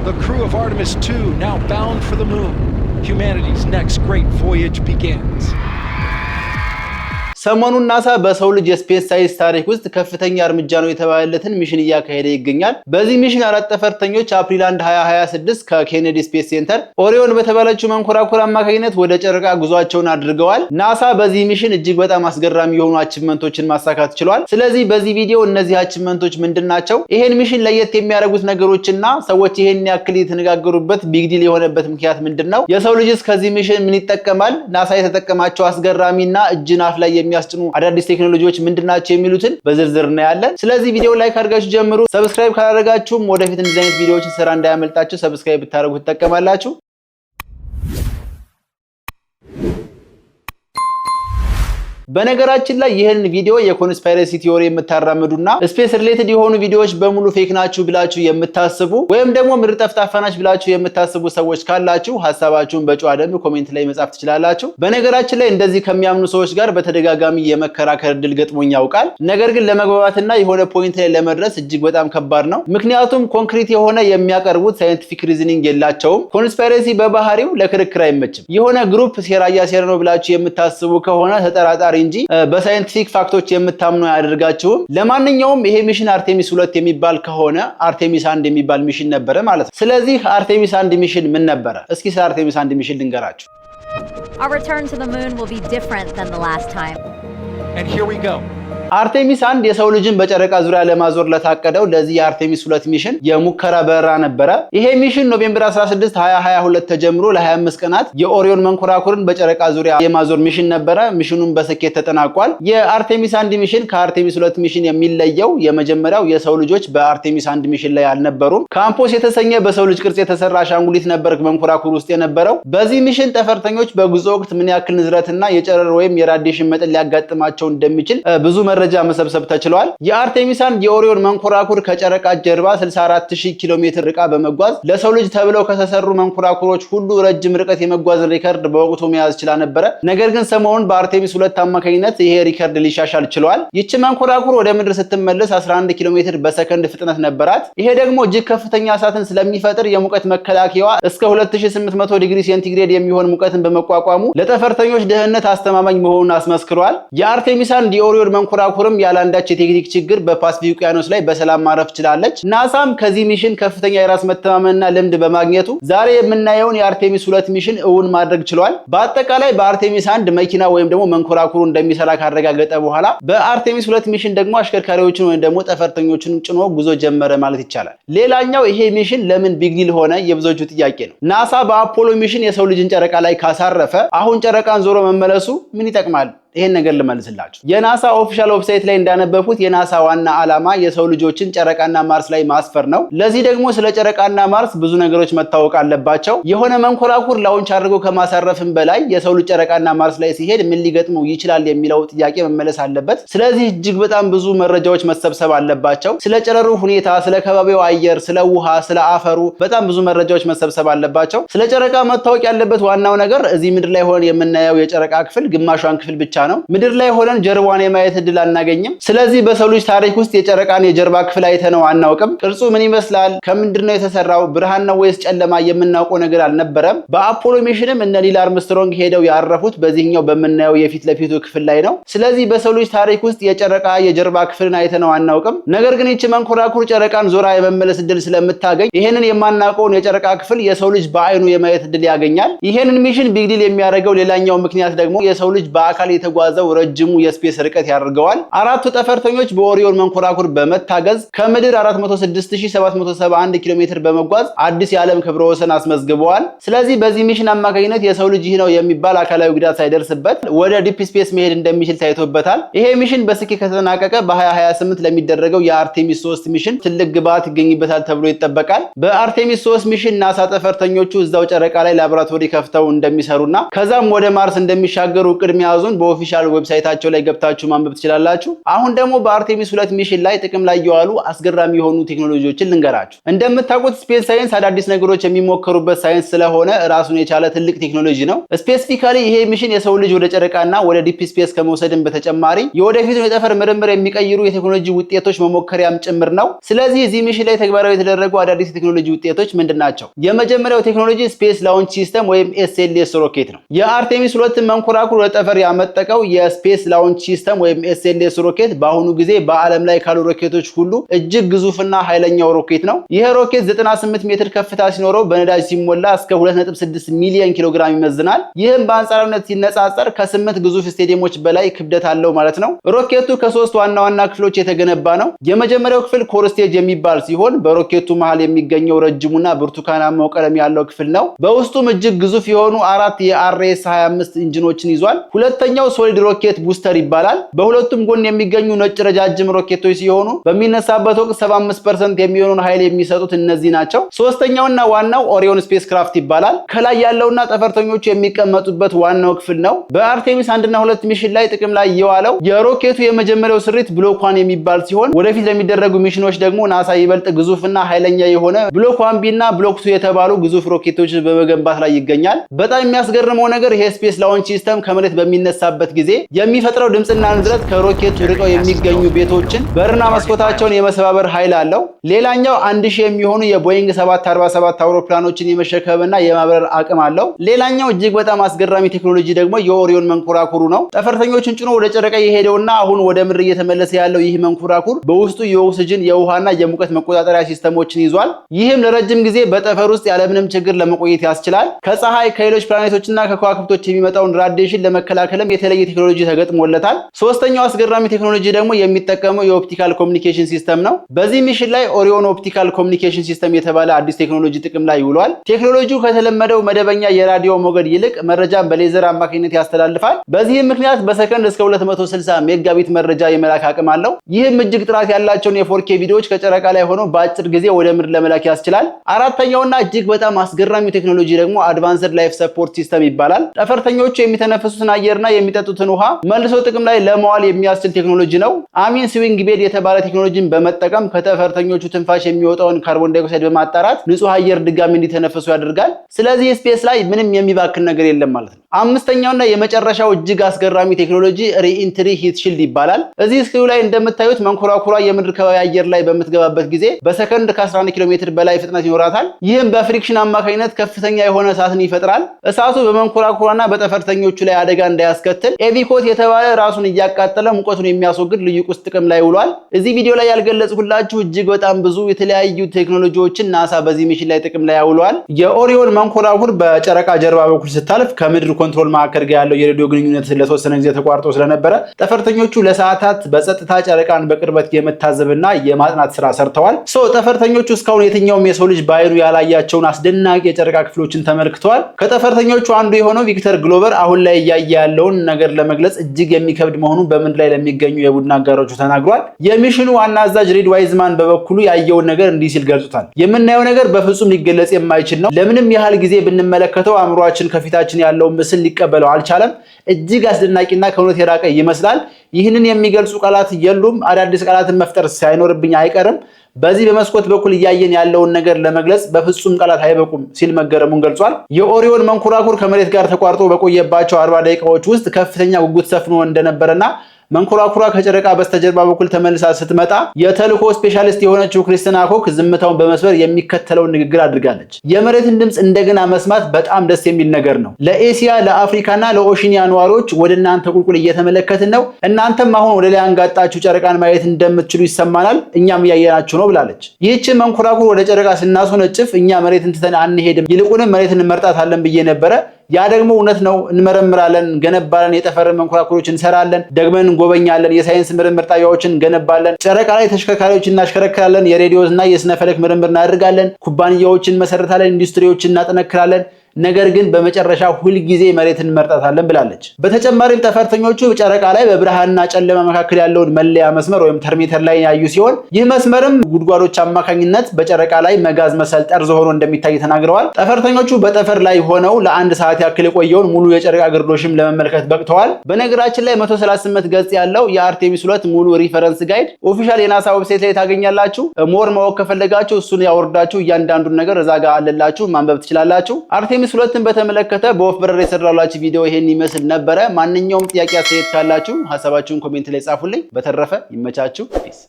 The crew of Artemis II now bound for the moon. Humanity's next great voyage begins. ሰሞኑን ናሳ በሰው ልጅ የስፔስ ሳይንስ ታሪክ ውስጥ ከፍተኛ እርምጃ ነው የተባለለትን ሚሽን እያካሄደ ይገኛል። በዚህ ሚሽን አራት ጠፈርተኞች አፕሪል 1 2026 ከኬኔዲ ስፔስ ሴንተር ኦሪዮን በተባለችው መንኮራኩር አማካኝነት ወደ ጨረቃ ጉዟቸውን አድርገዋል። ናሳ በዚህ ሚሽን እጅግ በጣም አስገራሚ የሆኑ አቺቭመንቶችን ማሳካት ችሏል። ስለዚህ በዚህ ቪዲዮ እነዚህ አቺቭመንቶች ምንድናቸው፣ ይሄን ሚሽን ለየት የሚያደርጉት ነገሮችና ሰዎች ይሄን ያክል የተነጋገሩበት ቢግ ዲል የሆነበት ምክንያት ምንድነው፣ የሰው ልጅስ ከዚህ ሚሽን ምን ይጠቀማል፣ ናሳ የተጠቀማቸው አስገራሚና እጅን አፍ ላይ የሚያስጭኑ አዳዲስ ቴክኖሎጂዎች ምንድናቸው የሚሉትን በዝርዝር እናያለን። ስለዚህ ቪዲዮ ላይክ አድርጋችሁ ጀምሩ። ሰብስክራይብ ካላደረጋችሁም ወደፊት እንደዚህ አይነት ቪዲዮዎችን ስራ እንዳያመልጣችሁ ሰብስክራይብ ብታደርጉ ትጠቀማላችሁ። በነገራችን ላይ ይሄን ቪዲዮ የኮንስፓይረሲ ቲዮሪ የምታራምዱና ስፔስ ሪሌትድ የሆኑ ቪዲዮዎች በሙሉ ፌክ ናችሁ ብላችሁ የምታስቡ ወይም ደግሞ ምርጥ ጠፍጣፋናችሁ ብላችሁ የምታስቡ ሰዎች ካላችሁ ሐሳባችሁን በጨዋ ደንብ ኮሜንት ላይ መጻፍ ትችላላችሁ። በነገራችን ላይ እንደዚህ ከሚያምኑ ሰዎች ጋር በተደጋጋሚ የመከራከር እድል ገጥሞኝ ያውቃል። ነገር ግን ለመግባባትና የሆነ ፖይንት ላይ ለመድረስ እጅግ በጣም ከባድ ነው። ምክንያቱም ኮንክሪት የሆነ የሚያቀርቡት ሳይንቲፊክ ሪዝኒንግ የላቸውም። ኮንስፓይረሲ በባህሪው ለክርክር አይመችም። የሆነ ግሩፕ ሴራ እያሴረ ነው ብላችሁ የምታስቡ ከሆነ ተጠራጣሪ እንጂ በሳይንቲፊክ ፋክቶች የምታምኑ ያደርጋችሁም። ለማንኛውም ይሄ ሚሽን አርቴሚስ 2 የሚባል ከሆነ አርቴሚስ 1 የሚባል ሚሽን ነበረ ማለት ነው። ስለዚህ አርቴሚስ 1 ሚሽን ምን ነበረ? እስኪ ስለ አርቴሚስ 1 ሚሽን ልንገራችሁ። Our return to the moon will be different than the last time. And here we go. አርቴሚስ 1 የሰው ልጅን በጨረቃ ዙሪያ ለማዞር ለታቀደው ለዚህ የአርቴሚስ 2 ሚሽን የሙከራ በረራ ነበረ። ይሄ ሚሽን ኖቬምበር 16 2022 ተጀምሮ ለ25 ቀናት የኦሪዮን መንኮራኩርን በጨረቃ ዙሪያ የማዞር ሚሽን ነበረ። ሚሽኑን በስኬት ተጠናቋል። የአርቴሚስ 1 ሚሽን ከአርቴሚስ 2 ሚሽን የሚለየው የመጀመሪያው የሰው ልጆች በአርቴሚስ 1 ሚሽን ላይ አልነበሩም። ካምፖስ የተሰኘ በሰው ልጅ ቅርጽ የተሰራ አሻንጉሊት ነበር መንኮራኩር ውስጥ የነበረው። በዚህ ሚሽን ጠፈርተኞች በጉዞ ወቅት ምን ያክል ንዝረትና የጨረር ወይም የራዲዬሽን መጠን ሊያጋጥማቸው እንደሚችል ብዙ መረጃ መሰብሰብ ተችሏል። የአርቴሚስ 1 የኦሪዮን መንኮራኩር ከጨረቃ ጀርባ 64000 ኪሎ ሜትር ርቃ በመጓዝ ለሰው ልጅ ተብለው ከተሰሩ መንኮራኩሮች ሁሉ ረጅም ርቀት የመጓዝ ሪከርድ በወቅቱ መያዝ ችላ ነበረ። ነገር ግን ሰሞኑን በአርቴሚስ 2 አማካኝነት ይሄ ሪከርድ ሊሻሻል ችሏል። ይቺ መንኮራኩር ወደ ምድር ስትመለስ 11 ኪሎ ሜትር በሰከንድ ፍጥነት ነበራት። ይሄ ደግሞ እጅግ ከፍተኛ እሳትን ስለሚፈጥር የሙቀት መከላከያዋ እስከ 2800 ዲግሪ ሴንቲግሬድ የሚሆን ሙቀትን በመቋቋሙ ለጠፈርተኞች ደህንነት አስተማማኝ መሆኑን አስመስክሯል። የአርቴሚስ 1 የኦሪዮን መንኮራኩርም ያላንዳች የቴክኒክ ችግር በፓሲፊክ ውቅያኖስ ላይ በሰላም ማረፍ ችላለች። ናሳም ከዚህ ሚሽን ከፍተኛ የራስ መተማመንና ልምድ በማግኘቱ ዛሬ የምናየውን የአርቴሚስ 2 ሚሽን እውን ማድረግ ችሏል። በአጠቃላይ በአርቴሚስ 1 መኪና ወይም ደግሞ መንኮራኩሩ እንደሚሰራ ካረጋገጠ በኋላ በአርቴሚስ 2 ሚሽን ደግሞ አሽከርካሪዎችን ወይም ደግሞ ጠፈርተኞችን ጭኖ ጉዞ ጀመረ ማለት ይቻላል። ሌላኛው ይሄ ሚሽን ለምን ቢግ ዲል ሆነ የብዙዎቹ ጥያቄ ነው። ናሳ በአፖሎ ሚሽን የሰው ልጅን ጨረቃ ላይ ካሳረፈ አሁን ጨረቃን ዞሮ መመለሱ ምን ይጠቅማል? ይሄን ነገር ልመልስላችሁ። የናሳ ኦፊሻል ዌብሳይት ላይ እንዳነበብኩት የናሳ ዋና ዓላማ የሰው ልጆችን ጨረቃና ማርስ ላይ ማስፈር ነው። ለዚህ ደግሞ ስለ ጨረቃና ማርስ ብዙ ነገሮች መታወቅ አለባቸው። የሆነ መንኮራኩር ላውንች አድርጎ ከማሳረፍም በላይ የሰው ልጅ ጨረቃና ማርስ ላይ ሲሄድ ምን ሊገጥመው ይችላል የሚለው ጥያቄ መመለስ አለበት። ስለዚህ እጅግ በጣም ብዙ መረጃዎች መሰብሰብ አለባቸው። ስለ ጨረሩ ሁኔታ፣ ስለ ከባቢው አየር፣ ስለ ውሃ፣ ስለ አፈሩ በጣም ብዙ መረጃዎች መሰብሰብ አለባቸው። ስለ ጨረቃ መታወቅ ያለበት ዋናው ነገር እዚህ ምድር ላይ ሆነን የምናየው የጨረቃ ክፍል ግማሿን ክፍል ብቻ ነው። ምድር ላይ ሆነን ጀርባዋን የማየት እድል አናገኝም። ስለዚህ በሰው ልጅ ታሪክ ውስጥ የጨረቃን የጀርባ ክፍል አይተነው አናውቅም። ቅርጹ ምን ይመስላል፣ ከምንድነው የተሰራው፣ ብርሃን ነው ወይስ ጨለማ የምናውቀው ነገር አልነበረም። በአፖሎ ሚሽንም እነ ኒል አርምስትሮንግ ሄደው ያረፉት በዚህኛው በምናየው የፊት ለፊቱ ክፍል ላይ ነው። ስለዚህ በሰው ልጅ ታሪክ ውስጥ የጨረቃ የጀርባ ክፍልን አይተነው አናውቅም። ነገር ግን ይቺ መንኮራኩር ጨረቃን ዞራ የመመለስ እድል ስለምታገኝ ይሄንን የማናውቀውን የጨረቃ ክፍል የሰው ልጅ በአይኑ የማየት እድል ያገኛል። ይሄንን ሚሽን ቢግ ዲል የሚያደርገው ሌላኛው ምክንያት ደግሞ የሰው ልጅ በአካል የተጓዘው ረጅሙ የስፔስ ርቀት ያደርገዋል። አራቱ ጠፈርተኞች በኦሪዮን መንኮራኩር በመታገዝ ከምድር 406771 ኪሎ ሜትር በመጓዝ አዲስ የዓለም ክብረ ወሰን አስመዝግበዋል። ስለዚህ በዚህ ሚሽን አማካኝነት የሰው ልጅ ይህ ነው የሚባል አካላዊ ጉዳት ሳይደርስበት ወደ ዲፕ ስፔስ መሄድ እንደሚችል ታይቶበታል። ይሄ ሚሽን በስኬት ከተጠናቀቀ በ2028 ለሚደረገው የአርቴሚስ 3 ሚሽን ትልቅ ግብዓት ይገኝበታል ተብሎ ይጠበቃል። በአርቴሚስ 3 ሚሽን ናሳ ጠፈርተኞቹ እዛው ጨረቃ ላይ ላቦራቶሪ ከፍተው እንደሚሰሩና ከዛም ወደ ማርስ እንደሚሻገሩ እቅድ መያዙን በኦፊሻል ኦፊሻል ዌብሳይታቸው ላይ ገብታችሁ ማንበብ ትችላላችሁ። አሁን ደግሞ በአርቴሚስ 2 ሚሽን ላይ ጥቅም ላይ የዋሉ አስገራሚ የሆኑ ቴክኖሎጂዎችን ልንገራችሁ። እንደምታውቁት ስፔስ ሳይንስ አዳዲስ ነገሮች የሚሞከሩበት ሳይንስ ስለሆነ ራሱን የቻለ ትልቅ ቴክኖሎጂ ነው። ስፔሲፊካሊ ይሄ ሚሽን የሰው ልጅ ወደ ጨረቃና ወደ ዲፕ ስፔስ ከመውሰድን በተጨማሪ የወደፊቱን የጠፈር ምርምር የሚቀይሩ የቴክኖሎጂ ውጤቶች መሞከሪያም ጭምር ነው። ስለዚህ እዚህ ሚሽን ላይ ተግባራዊ የተደረጉ አዳዲስ የቴክኖሎጂ ውጤቶች ምንድን ናቸው? የመጀመሪያው ቴክኖሎጂ ስፔስ ላውንች ሲስተም ወይም ኤስኤልኤስ ሮኬት ነው። የአርቴሚስ 2 መንኮራኩር ወደ ጠፈር ያመጠቀው የስፔስ ላውንች ሲስተም ወይም ኤስኤልኤስ ሮኬት በአሁኑ ጊዜ በዓለም ላይ ካሉ ሮኬቶች ሁሉ እጅግ ግዙፍና ኃይለኛው ሮኬት ነው። ይህ ሮኬት 98 ሜትር ከፍታ ሲኖረው በነዳጅ ሲሞላ እስከ 2.6 ሚሊዮን ኪሎግራም ይመዝናል። ይህም በአንጻራዊነት ሲነጻጸር ከ8 ግዙፍ ስቴዲየሞች በላይ ክብደት አለው ማለት ነው። ሮኬቱ ከ3 ዋና ዋና ክፍሎች የተገነባ ነው። የመጀመሪያው ክፍል ኮር ስቴጅ የሚባል ሲሆን በሮኬቱ መሃል የሚገኘው ረጅሙና ብርቱካናማው ቀለም ያለው ክፍል ነው። በውስጡም እጅግ ግዙፍ የሆኑ 4 የአርኤስ 25 ኢንጂኖችን ይዟል። ሁለተኛው ሶሊድ ሮኬት ቡስተር ይባላል። በሁለቱም ጎን የሚገኙ ነጭ ረጃጅም ሮኬቶች ሲሆኑ በሚነሳበት ወቅት 75% የሚሆኑን ኃይል የሚሰጡት እነዚህ ናቸው። ሶስተኛውና ዋናው ኦሪዮን ስፔስ ክራፍት ይባላል። ከላይ ያለውና ጠፈርተኞቹ የሚቀመጡበት ዋናው ክፍል ነው። በአርቴሚስ 1 እና 2 ሚሽን ላይ ጥቅም ላይ የዋለው የሮኬቱ የመጀመሪያው ስሪት ብሎክ 1 የሚባል ሲሆን ወደፊት ለሚደረጉ ሚሽኖች ደግሞ ናሳ ይበልጥ ግዙፍና ኃይለኛ የሆነ ብሎክ 1 እና ብሎክ 2 የተባሉ ግዙፍ ሮኬቶችን በመገንባት ላይ ይገኛል። በጣም የሚያስገርመው ነገር ይሄ ስፔስ ላውንች ሲስተም ከመሬት በሚነሳበት ጊዜ የሚፈጥረው ድምጽና ንዝረት ከሮኬቱ ርቀው የሚገኙ ቤቶችን በርና መስኮታቸውን የመሰባበር ኃይል አለው። ሌላኛው 1000 የሚሆኑ የቦይንግ 747 አውሮፕላኖችን የመሸከምና የማብረር አቅም አለው። ሌላኛው እጅግ በጣም አስገራሚ ቴክኖሎጂ ደግሞ የኦሪዮን መንኮራኩሩ ነው። ጠፈርተኞችን ጭኖ ወደ ጨረቃ የሄደውና አሁን ወደ ምድር እየተመለሰ ያለው ይህ መንኮራኩር በውስጡ የኦክሲጅን የውሃና የሙቀት መቆጣጠሪያ ሲስተሞችን ይዟል። ይህም ለረጅም ጊዜ በጠፈር ውስጥ ያለምንም ችግር ለመቆየት ያስችላል። ከፀሐይ ከሌሎች ፕላኔቶችና ከከዋክብቶች የሚመጣውን ራዲዬሽን ለመከላከልም የተለየ ቴክኖሎጂ ተገጥሞለታል። ሶስተኛው አስገራሚ ቴክኖሎጂ ደግሞ የሚጠቀመው የኦፕቲካል ኮሚኒኬሽን ሲስተም ነው። በዚህ ሚሽን ላይ ኦሪዮን ኦፕቲካል ኮሚኒኬሽን ሲስተም የተባለ አዲስ ቴክኖሎጂ ጥቅም ላይ ይውሏል። ቴክኖሎጂው ከተለመደው መደበኛ የራዲዮ ሞገድ ይልቅ መረጃን በሌዘር አማካኝነት ያስተላልፋል። በዚህም ምክንያት በሰከንድ እስከ 260 ሜጋቢት መረጃ የመላክ አቅም አለው። ይህም እጅግ ጥራት ያላቸውን የ4K ቪዲዮዎች ከጨረቃ ላይ ሆነው በአጭር ጊዜ ወደ ምድር ለመላክ ያስችላል። አራተኛውና እጅግ በጣም አስገራሚው ቴክኖሎጂ ደግሞ አድቫንስድ ላይፍ ሰፖርት ሲስተም ይባላል። ጠፈርተኞቹ የሚተነፍሱትን አየርና የሚጠጡትን ውሃ መልሶ ጥቅም ላይ ለማዋል የሚያስችል ቴክኖሎጂ ነው። አሚን ስዊንግ ቤድ የተባለ ቴክኖሎጂን በመጠቀም ከጠፈርተኞቹ ትንፋሽ የሚወጣውን ካርቦን ዳይኦክሳይድ በማጣራት ንጹህ አየር ድጋሚ እንዲተነፍሱ ያደርጋል። ስለዚህ ስፔስ ላይ ምንም የሚባክን ነገር የለም ማለት ነው። አምስተኛውና የመጨረሻው እጅግ አስገራሚ ቴክኖሎጂ ሪኢንትሪ ሂት ሺልድ ይባላል። እዚህ ስክሪኑ ላይ እንደምታዩት መንኮራኩሯ የምድር ከባቢ አየር ላይ በምትገባበት ጊዜ በሰከንድ ከ11 ኪሎ ሜትር በላይ ፍጥነት ይኖራታል። ይህም በፍሪክሽን አማካኝነት ከፍተኛ የሆነ እሳትን ይፈጥራል። እሳቱ በመንኮራኩሯና በጠፈርተኞቹ ላይ አደጋ እንዳያስከትል ኤቪኮት የተባለ ራሱን እያቃጠለ ሙቀቱን የሚያስወግድ ልዩ ቁስ ጥቅም ላይ ውሏል። እዚህ ቪዲዮ ላይ ያልገለጽኩላችሁ እጅግ በጣም ብዙ የተለያዩ ቴክኖሎጂዎችን ናሳ በዚህ ሚሽን ላይ ጥቅም ላይ ያውሏል። የኦሪዮን መንኮራኩር በጨረቃ ጀርባ በኩል ስታልፍ ከምድር ኮንትሮል ማዕከል ጋር ያለው የሬዲዮ ግንኙነት ለተወሰነ ጊዜ ተቋርጦ ስለነበረ ጠፈርተኞቹ ለሰዓታት በጸጥታ ጨረቃን በቅርበት የመታዘብና የማጥናት ስራ ሰርተዋል። ጠፈርተኞቹ እስካሁን የትኛውም የሰው ልጅ ባይኑ ያላያቸውን አስደናቂ የጨረቃ ክፍሎችን ተመልክተዋል። ከጠፈርተኞቹ አንዱ የሆነው ቪክተር ግሎቨር አሁን ላይ እያየ ያለውን ነገር ለመግለጽ እጅግ የሚከብድ መሆኑን በምድር ላይ ለሚገኙ የቡድን አጋሮቹ ተናግሯል። የሚሽኑ ዋና አዛዥ ሪድ ዋይዝማን በበኩሉ ያየውን ነገር እንዲህ ሲል ገልጹታል። የምናየው ነገር በፍጹም ሊገለጽ የማይችል ነው። ለምንም ያህል ጊዜ ብንመለከተው አእምሯችን ከፊታችን ያለውን ምስል ሊቀበለው አልቻለም። እጅግ አስደናቂና ከእውነት የራቀ ይመስላል። ይህንን የሚገልጹ ቃላት የሉም። አዳዲስ ቃላትን መፍጠር ሳይኖርብኝ አይቀርም። በዚህ በመስኮት በኩል እያየን ያለውን ነገር ለመግለጽ በፍጹም ቃላት አይበቁም ሲል መገረሙን ገልጿል። የኦሪዮን መንኮራኩር ከመሬት ጋር ተቋርጦ በቆየባቸው 40 ደቂቃዎች ውስጥ ከፍተኛ ጉጉት ሰፍኖ እንደነበረና መንኮራኩሯ ከጨረቃ በስተጀርባ በኩል ተመልሳ ስትመጣ የተልእኮ ስፔሻሊስት የሆነችው ክሪስቲና ኮክ ዝምታውን በመስበር የሚከተለውን ንግግር አድርጋለች። የመሬትን ድምፅ እንደገና መስማት በጣም ደስ የሚል ነገር ነው። ለኤሲያ፣ ለአፍሪካና ለኦሺኒያ ነዋሪዎች ወደ እናንተ ቁልቁል እየተመለከትን ነው። እናንተም አሁን ወደ ላይ አንጋጣችሁ ጨረቃን ማየት እንደምትችሉ ይሰማናል። እኛም እያየናችሁ ነው ብላለች። ይህችን መንኮራኩር ወደ ጨረቃ ስናስወነጭፍ እኛ መሬትን ትተን አንሄድም፣ ይልቁንም መሬትን እንመርጣታለን ብዬ ነበረ። ያ ደግሞ እውነት ነው። እንመረምራለን፣ ገነባለን፣ የጠፈር መንኮራኩሮች እንሰራለን፣ ደግመን እንጎበኛለን፣ የሳይንስ ምርምር ጣቢያዎችን እንገነባለን፣ ጨረቃ ላይ ተሽከርካሪዎችን እናሽከረክራለን፣ የሬዲዮ እና የስነ ፈለክ ምርምር እናደርጋለን፣ ኩባንያዎችን መሰረታለን፣ ኢንዱስትሪዎችን እናጠነክራለን። ነገር ግን በመጨረሻ ሁልጊዜ መሬትን እንመርጣታለን ብላለች። በተጨማሪም ጠፈርተኞቹ ጨረቃ ላይ በብርሃንና ጨለማ መካከል ያለውን መለያ መስመር ወይም ተርሚተር ላይ ያዩ ሲሆን ይህ መስመርም ጉድጓዶች አማካኝነት በጨረቃ ላይ መጋዝ መሰል ጠርዝ ሆኖ እንደሚታይ ተናግረዋል። ጠፈርተኞቹ በጠፈር ላይ ሆነው ለአንድ ሰዓት ያክል የቆየውን ሙሉ የጨረቃ ግርዶሽም ለመመልከት በቅተዋል። በነገራችን ላይ 138 ገጽ ያለው የአርቴሚስ 2 ሙሉ ሪፈረንስ ጋይድ ኦፊሻል የናሳ ዌብሳይት ላይ ታገኛላችሁ። ሞር ማወቅ ከፈለጋችሁ እሱን ያወርዳችሁ እያንዳንዱን ነገር እዛ ጋር አለላችሁ ማንበብ ትችላላችሁ። አርቴሚስ 2ን በተመለከተ በወፍ በረር የሰራላችሁ ቪዲዮ ይሄን ይመስል ነበረ። ማንኛውም ጥያቄ አስተያየት ካላችሁ ሐሳባችሁን ኮሜንት ላይ ጻፉልኝ። በተረፈ ይመቻችሁ። ፒስ